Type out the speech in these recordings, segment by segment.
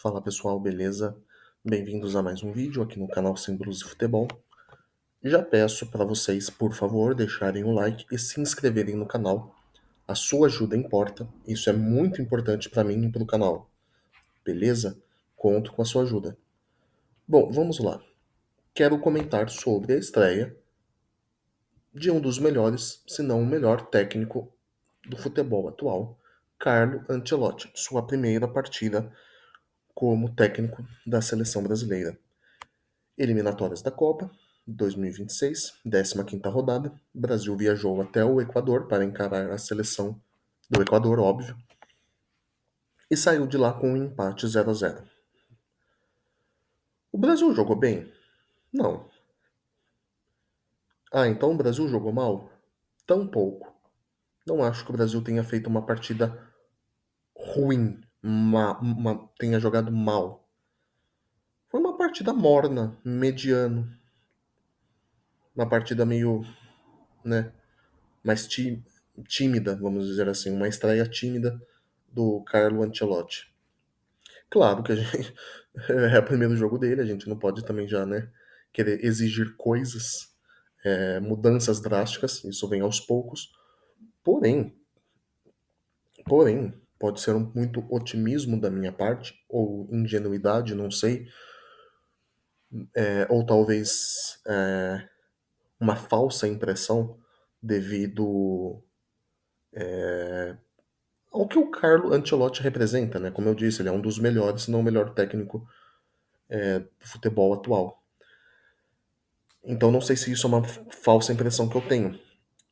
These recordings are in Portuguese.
Fala pessoal, beleza? Bem-vindos a mais um vídeo aqui no canal Símbolos de Futebol. Já peço para vocês, por favor, deixarem o like e se inscreverem no canal. A sua ajuda importa, isso é muito importante para mim e para o canal, beleza? Conto com a sua ajuda. Bom, vamos lá. Quero comentar sobre a estreia de um dos melhores, se não o melhor técnico do futebol atual, Carlo Ancelotti, sua primeira partida como técnico da seleção brasileira. Eliminatórias da Copa 2026, 15ª rodada. O Brasil viajou até o Equador para encarar a seleção do Equador, óbvio, e saiu de lá com um empate 0-0. O Brasil jogou bem? Não. Ah, então o Brasil jogou mal? Tão pouco. Não acho que o Brasil tenha feito uma partida ruim, tenha jogado mal. Foi uma partida morna, mediano. Uma partida meio, né, mais tímida, vamos dizer assim, uma estreia tímida do Carlo Ancelotti. Claro que a gente é o primeiro jogo dele, a gente não pode também já, né, querer exigir coisas, mudanças drásticas, isso vem aos poucos. Porém, pode ser muito otimismo da minha parte, ou ingenuidade, não sei, ou talvez uma falsa impressão devido ao que o Carlo Ancelotti representa, né? Como eu disse, ele é um dos melhores, se não o melhor técnico do futebol atual. Então não sei se isso é uma falsa impressão que eu tenho.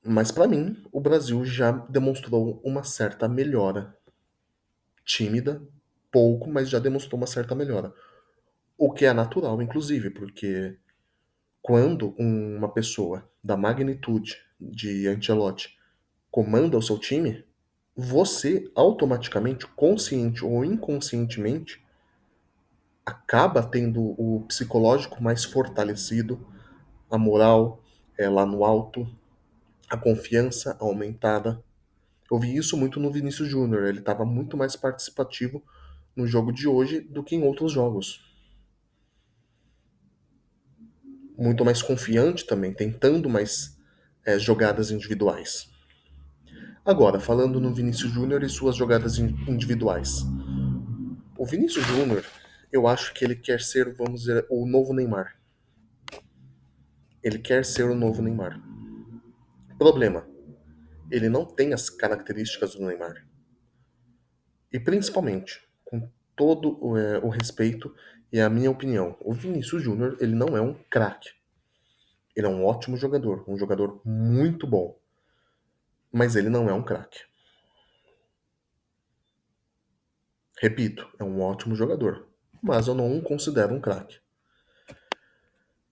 Mas para mim, o Brasil já demonstrou uma certa melhora. Tímida, pouco, mas já demonstrou uma certa melhora. O que é natural, inclusive, porque quando uma pessoa da magnitude de Ancelotti comanda o seu time, você automaticamente, consciente ou inconscientemente, acaba tendo o psicológico mais fortalecido, a moral lá no alto, a confiança aumentada. Eu vi isso muito no Vinícius Júnior, ele estava muito mais participativo no jogo de hoje do que em outros jogos. Muito mais confiante também, tentando mais jogadas individuais. Agora, falando no Vinícius Júnior e suas jogadas individuais. O Vinícius Júnior, eu acho que ele quer ser, vamos dizer, o novo Neymar. Ele quer ser o novo Neymar. Problema, ele não tem as características do Neymar. E principalmente, com todo o respeito e a minha opinião, o Vinícius Júnior, ele não é um craque. Ele é um ótimo jogador, um jogador muito bom. Mas ele não é um craque. Repito, é um ótimo jogador. Mas eu não o considero um craque.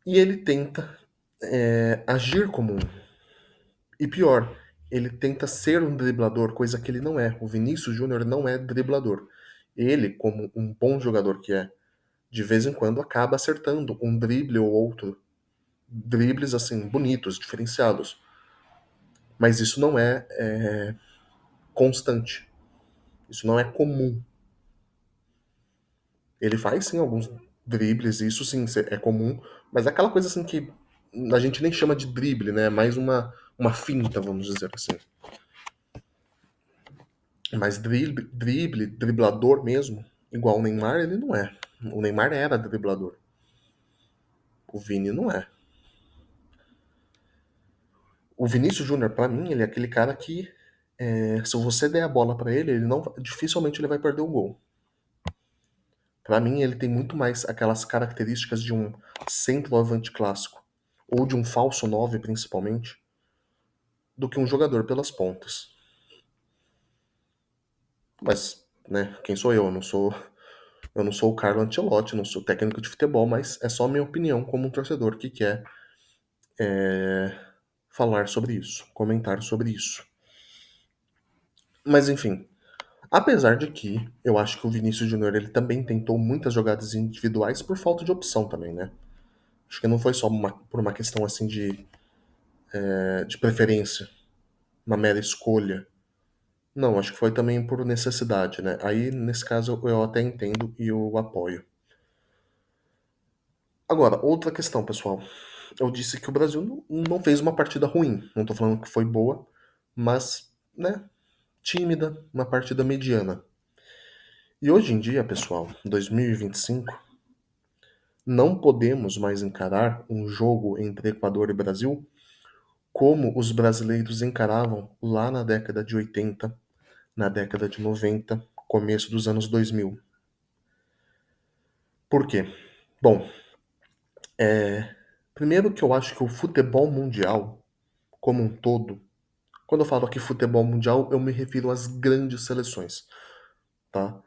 E ele tenta agir como um. E pior, ele tenta ser um driblador, coisa que ele não é. O Vinícius Júnior não é driblador. Ele, como um bom jogador que é, de vez em quando acaba acertando um drible ou outro. Dribles, assim, bonitos, diferenciados. Mas isso não é constante. Isso não é comum. Ele faz, sim, alguns dribles, isso sim é comum, mas é aquela coisa assim que a gente nem chama de drible, né? É mais uma finta, vamos dizer assim. Mas driblador mesmo, igual o Neymar, ele não é. O Neymar era driblador. O Vini não é. O Vinícius Júnior, pra mim, ele é aquele cara que se você der a bola pra ele, ele não, dificilmente ele vai perder o gol. Pra mim, ele tem muito mais aquelas características de um centroavante clássico, ou de um falso 9 principalmente, do que um jogador pelas pontas. Mas, né, quem sou eu? Eu não sou o Carlo Ancelotti, não sou técnico de futebol, mas é só minha opinião como um torcedor que quer falar sobre isso, comentar sobre isso. Mas enfim, apesar de que eu acho que o Vinícius Júnior ele também tentou muitas jogadas individuais por falta de opção também, né? Acho que não foi só por uma questão assim de preferência, uma mera escolha. Não, acho que foi também por necessidade, né? Aí, nesse caso, eu até entendo e eu apoio. Agora, outra questão, pessoal. Eu disse que o Brasil não fez uma partida ruim. Não tô falando que foi boa, mas, né, tímida, uma partida mediana. E hoje em dia, pessoal, 2025, não podemos mais encarar um jogo entre Equador e Brasil como os brasileiros encaravam lá na década de 80, na década de 90, começo dos anos 2000. Por quê? Bom, primeiro que eu acho que o futebol mundial, como um todo, quando eu falo aqui futebol mundial, eu me refiro às grandes seleções, tá?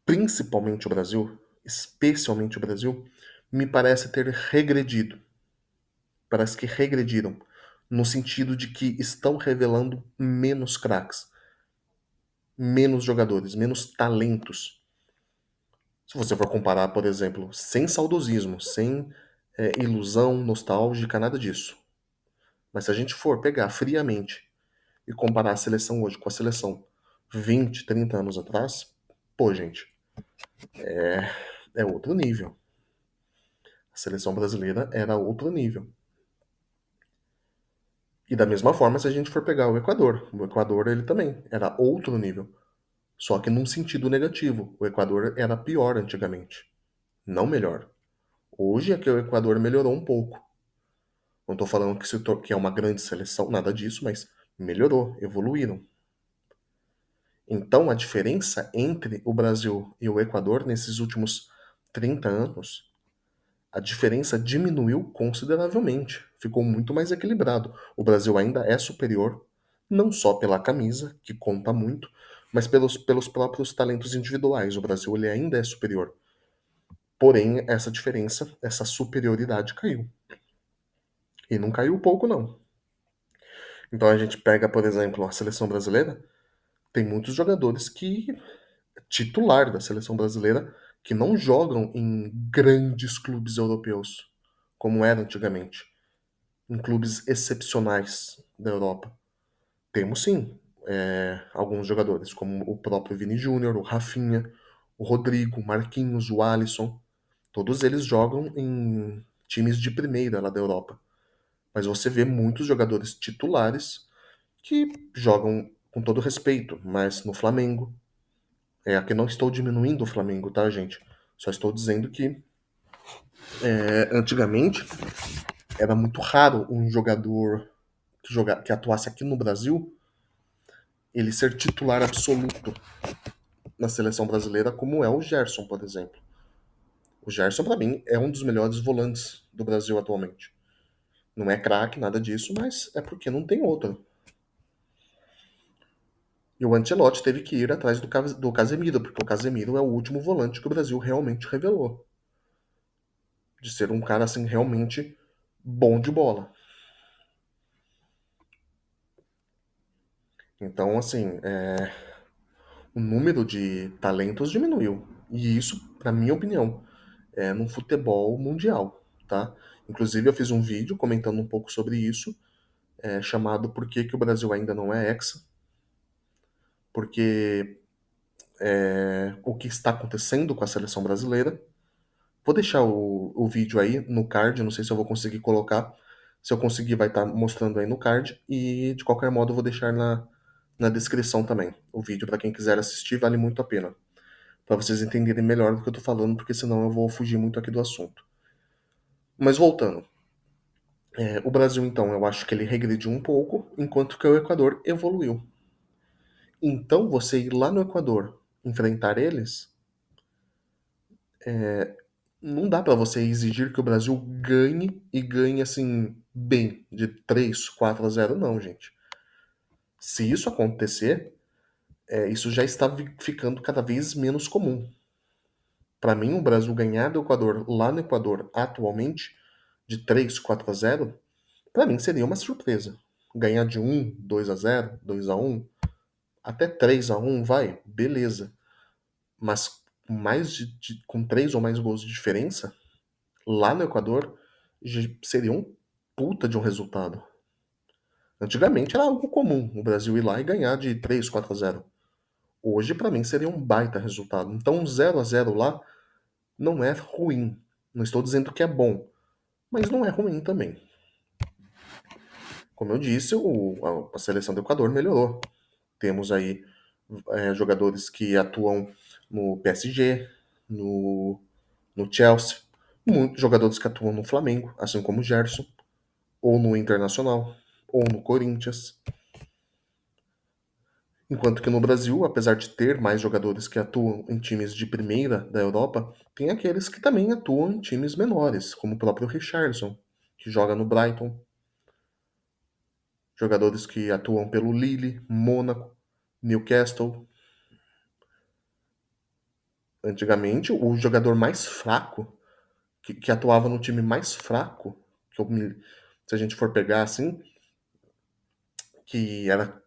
Principalmente o Brasil, especialmente o Brasil, me parece ter regredido. Parece que regrediram, no sentido de que estão revelando menos craques, menos jogadores, menos talentos. Se você for comparar, por exemplo, sem saudosismo, sem ilusão nostálgica, nada disso. Mas se a gente for pegar friamente e comparar a seleção hoje com a seleção 20, 30 anos atrás, pô, gente, é outro nível. A seleção brasileira era outro nível. E da mesma forma, se a gente for pegar o Equador ele também era outro nível. Só que num sentido negativo. O Equador era pior antigamente, não melhor. Hoje é que o Equador melhorou um pouco. Não estou falando que é uma grande seleção, nada disso, mas melhorou, evoluíram. Então a diferença entre o Brasil e o Equador nesses últimos 30 anos, a diferença diminuiu consideravelmente. Ficou muito mais equilibrado. O Brasil ainda é superior, não só pela camisa, que conta muito, mas pelos próprios talentos individuais. O Brasil ele ainda é superior. Porém, essa diferença, essa superioridade caiu. E não caiu pouco, não. Então a gente pega, por exemplo, a seleção brasileira, tem muitos jogadores que, titular da seleção brasileira, que não jogam em grandes clubes europeus, como era antigamente, em clubes excepcionais da Europa. Temos sim alguns jogadores, como o próprio Vini Júnior, o Rafinha, o Rodrigo, o Marquinhos, o Alisson. Todos eles jogam em times de primeira lá da Europa. Mas você vê muitos jogadores titulares que jogam com todo respeito, mas no Flamengo. Aqui não estou diminuindo o Flamengo, tá, gente? Só estou dizendo que antigamente era muito raro um jogador que atuasse aqui no Brasil ele ser titular absoluto na seleção brasileira, como é o Gerson, por exemplo. O Gerson, para mim, é um dos melhores volantes do Brasil atualmente. Não é craque, nada disso, mas é porque não tem outro. E o Ancelotti teve que ir atrás do Casemiro, porque o Casemiro é o último volante que o Brasil realmente revelou. De ser um cara, assim, realmente bom de bola. Então, assim, o número de talentos diminuiu. E isso, na minha opinião, é no futebol mundial, tá? Inclusive, eu fiz um vídeo comentando um pouco sobre isso, chamado Por que o Brasil ainda não é hexa? Porque o que está acontecendo com a seleção brasileira. Vou deixar o vídeo aí no card, não sei se eu vou conseguir colocar. Se eu conseguir, vai estar mostrando aí no card. E de qualquer modo, eu vou deixar na descrição também. O vídeo, para quem quiser assistir, vale muito a pena. Para vocês entenderem melhor do que eu tô falando, porque senão eu vou fugir muito aqui do assunto. Mas voltando. O Brasil, então, eu acho que ele regrediu um pouco, enquanto que o Equador evoluiu. Então, você ir lá no Equador enfrentar eles, não dá para você exigir que o Brasil ganhe e ganhe assim bem, de 3, 4-0, não, gente. Se isso acontecer, isso já está ficando cada vez menos comum. Para mim, o Brasil ganhar do Equador lá no Equador atualmente de 3-4-0, para mim seria uma surpresa. Ganhar de 1-2-0, 2-1, até 3-1, vai, beleza. Mas com 3 ou mais gols de diferença, lá no Equador, seria um puta de um resultado. Antigamente era algo comum o Brasil ir lá e ganhar de 3, 4-0. Hoje, para mim, seria um baita resultado. Então, um 0-0 lá não é ruim. Não estou dizendo que é bom, mas não é ruim também. Como eu disse, a seleção do Equador melhorou. Temos aí jogadores que atuam no PSG, no Chelsea, muitos jogadores que atuam no Flamengo, assim como o Gerson, ou no Internacional, ou no Corinthians. Enquanto que no Brasil, apesar de ter mais jogadores que atuam em times de primeira da Europa, tem aqueles que também atuam em times menores, como o próprio Richarlison, que joga no Brighton, jogadores que atuam pelo Lille, Mônaco, Newcastle. Antigamente, o jogador mais fraco, que atuava no time mais fraco, se a gente for pegar assim, que era,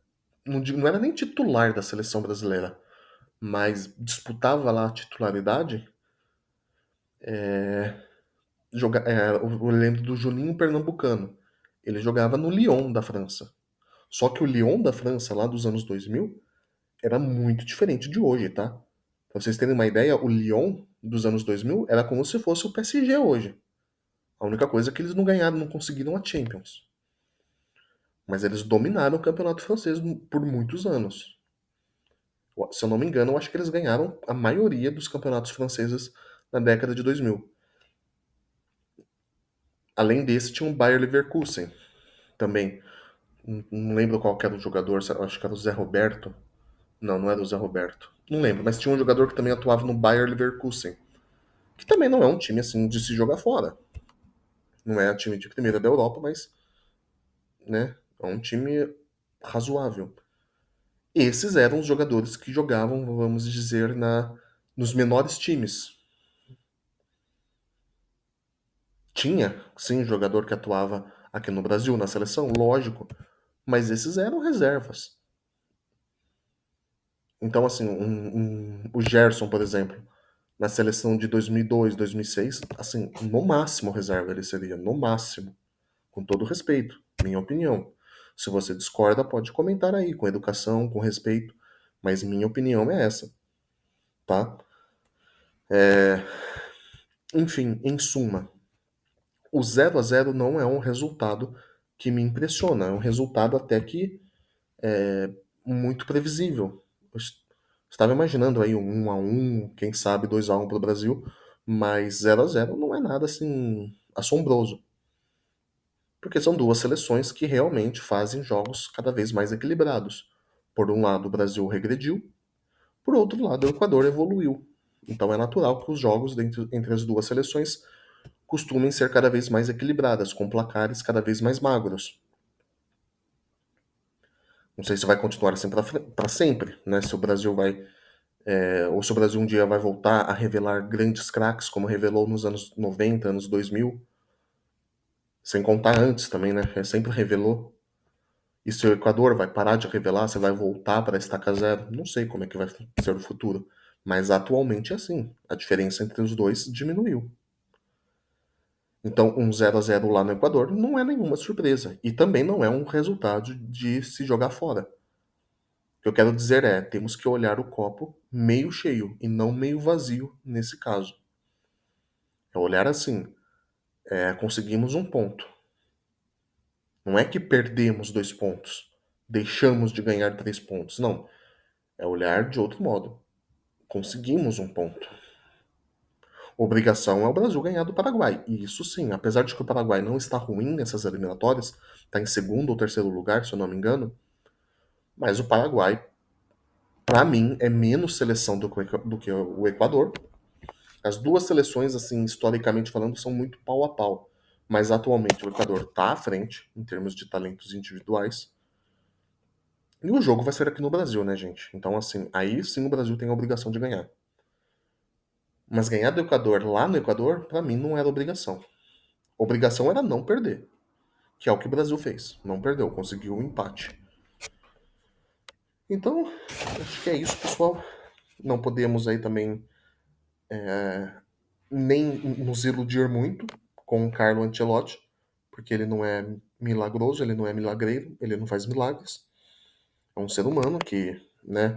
não era nem titular da seleção brasileira, mas disputava lá a titularidade, eu lembro do Juninho Pernambucano. Ele jogava no Lyon da França. Só que o Lyon da França, lá dos anos 2000, era muito diferente de hoje, tá? Pra vocês terem uma ideia, o Lyon dos anos 2000 era como se fosse o PSG hoje. A única coisa é que eles não ganharam, não conseguiram a Champions. Mas eles dominaram o campeonato francês por muitos anos. Se eu não me engano, eu acho que eles ganharam a maioria dos campeonatos franceses na década de 2000. Além desse, tinha o Bayer Leverkusen também. Não lembro qual que era o jogador, acho que era o Zé Roberto. Não, não era o Zé Roberto. Não lembro, mas tinha um jogador que também atuava no Bayer Leverkusen. Que também não é um time assim de se jogar fora. Não é um time de primeira da Europa, mas né, é um time razoável. Esses eram os jogadores que jogavam, vamos dizer, nos menores times. Tinha, sim, jogador que atuava aqui no Brasil, na seleção, lógico, mas esses eram reservas. Então, assim, o Gerson, por exemplo, na seleção de 2002, 2006, assim, no máximo reserva ele seria, no máximo, com todo respeito, minha opinião. Se você discorda, pode comentar aí, com educação, com respeito, mas minha opinião é essa, tá? Enfim, em suma, o 0-0 não é um resultado que me impressiona, é um resultado até que muito previsível. Eu estava imaginando aí um 1-1, quem sabe 2-1 para o Brasil, mas 0-0 não é nada assim assombroso, porque são duas seleções que realmente fazem jogos cada vez mais equilibrados. Por um lado, o Brasil regrediu, por outro lado, o Equador evoluiu. Então é natural que os jogos entre as duas seleções costumem ser cada vez mais equilibradas, com placares cada vez mais magros. Não sei se vai continuar assim para sempre, né? Se o Brasil vai ou se o Brasil um dia vai voltar a revelar grandes craques, como revelou nos anos 90, anos 2000, sem contar antes também, né? Sempre revelou. E se o Equador vai parar de revelar, você vai voltar para estaca zero? Não sei como é que vai ser o futuro. Mas atualmente é assim. A diferença entre os dois diminuiu. Então, um 0-0 lá no Equador não é nenhuma surpresa. E também não é um resultado de se jogar fora. O que eu quero dizer é, temos que olhar o copo meio cheio e não meio vazio nesse caso. É olhar assim, conseguimos um ponto. Não é que perdemos 2 pontos, deixamos de ganhar 3 pontos. Não. É olhar de outro modo. Conseguimos um ponto. Obrigação é o Brasil ganhar do Paraguai. E isso sim, apesar de que o Paraguai não está ruim nessas eliminatórias, está em segundo ou terceiro lugar, se eu não me engano, mas o Paraguai, para mim, é menos seleção do que o Equador. As duas seleções, assim, historicamente falando, são muito pau a pau. Mas atualmente o Equador está à frente, em termos de talentos individuais. E o jogo vai ser aqui no Brasil, né, gente? Então, assim, aí sim o Brasil tem a obrigação de ganhar. Mas ganhar do Equador lá no Equador, pra mim, não era obrigação. Obrigação era não perder, que é o que o Brasil fez. Não perdeu, conseguiu um empate. Então, acho que é isso, pessoal. Não podemos aí também nem nos iludir muito com o Carlo Ancelotti, porque ele não é milagroso, ele não é milagreiro, ele não faz milagres. É um ser humano que, né?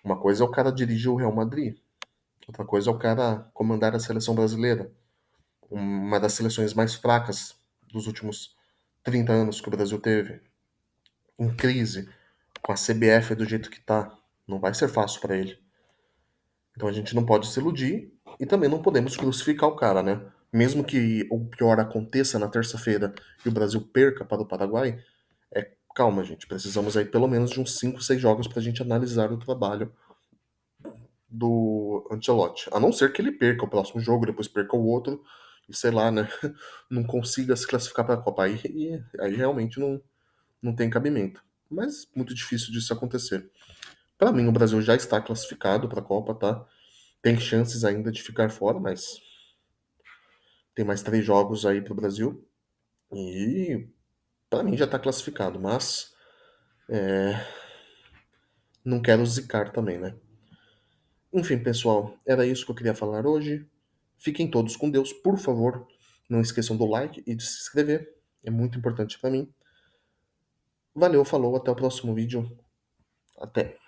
Uma coisa é o cara dirigir o Real Madrid, outra coisa é o cara comandar a seleção brasileira, uma das seleções mais fracas dos últimos 30 anos que o Brasil teve, em crise, com a CBF do jeito que tá. Não vai ser fácil para ele. Então a gente não pode se iludir e também não podemos crucificar o cara, né? Mesmo que o pior aconteça na terça-feira e o Brasil perca para o Paraguai, calma, gente. Precisamos aí pelo menos de uns 5, 6 jogos pra gente analisar o trabalho do Ancelotti. A não ser que ele perca o próximo jogo, depois perca o outro e sei lá, né? Não consiga se classificar para a Copa. Aí realmente não tem cabimento. Mas muito difícil disso acontecer. Para mim, o Brasil já está classificado para a Copa, tá? Tem chances ainda de ficar fora, mas tem mais 3 jogos aí para o Brasil. E para mim já está classificado, mas não quero zicar também, né? Enfim, pessoal, era isso que eu queria falar hoje. Fiquem todos com Deus, por favor. Não esqueçam do like e de se inscrever. É muito importante para mim. Valeu, falou, até o próximo vídeo. Até.